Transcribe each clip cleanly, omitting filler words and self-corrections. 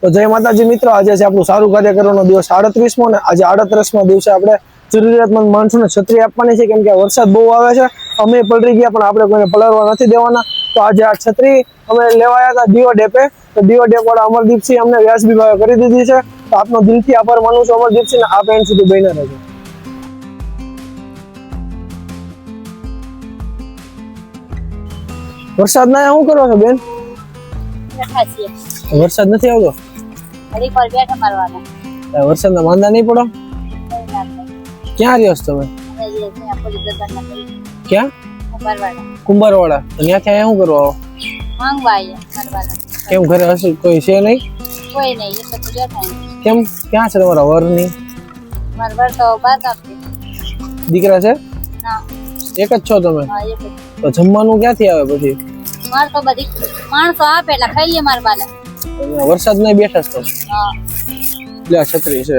તો જય માતાજી મિત્રો, આજે છે આપણું સારું કાર્ય કરવાનો દિવસ 38મો ને આજે 38મા દિવસે આપણે જરૂરિયાતમંદ માણસોને છત્રી આપવાની છે, કેમ કે વરસાદ બહુ આવે છે. અમે પલળી ગયા પણ આપણે કોઈને પલળવા નથી દેવાના. તો આજે આ છત્રી અમે લેવા આવ્યા હતા દીવો ડેપે. તો દીવો ડેપ વાળા અમરદીપસિંહ અમને વ્યાજબી ભાવે કરી દીધી છે. તો આપનો દિલથી આભાર માનું છું અમરદીપસિંહ, ને આ એન્ડ સુધી બન્યા રહેજો. વરસાદ ના શું કરો છો બેન? વરસાદ નથી આવતો? વરસાદના માંદા નહીં પડો? ક્યાં રહ્યો છો તમે? ક્યાં? કુંભારવાડા. ત્યાંથી અહીંયા શું કરવા આવો? કેમ ઘરે હશે કોઈ છે નહીં? કેમ ક્યાં છે તમારા વરની? દીકરા છે? એક જ છો તમે? તો જમવાનું ક્યાંથી આવે પછી? માણસો આપે એટલે ખાઈએ માર બાલા. વરસાદ નહીં બેઠા છો? લે આ છત્રી છે.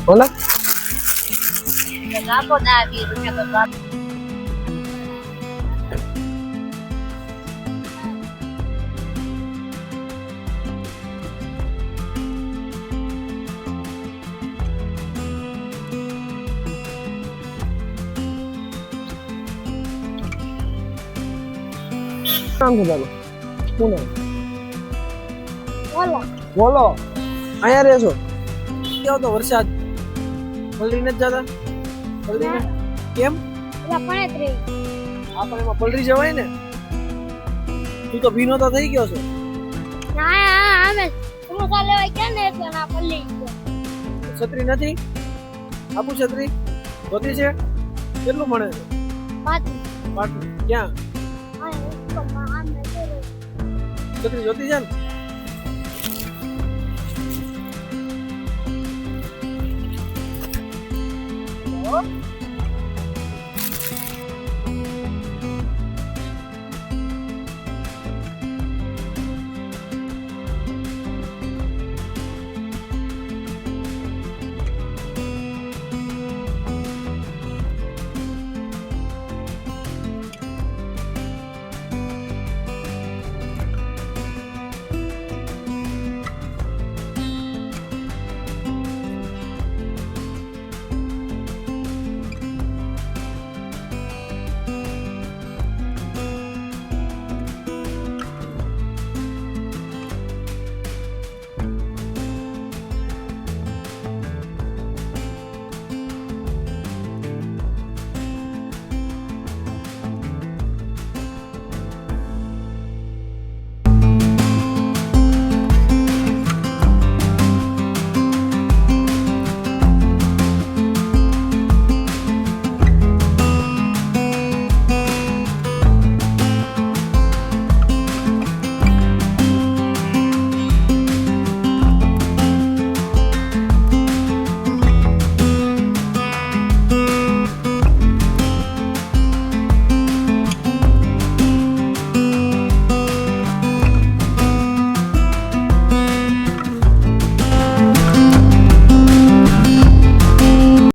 બોલા આપો ના 20 રૂપિયા તો નામ છે તારું? શું નામ? બોલો બોલો. અહીંયા રહે છો? કેવો તો વરસાદ? પલરી નથી જતા? પલરી કેમ? આપણે એમાં પલરી જવાય ને. તું તો ભીનો તો થઈ ગયો છો. અમે સમોસા લેવા ગયા ને એટલે ના પલ્લી ગયો. છત્રી નથી? આપું છત્રી? જોતી છે? કેટલું મળે છે? પાટલું. ક્યાં? છત્રી જોતી છે ને?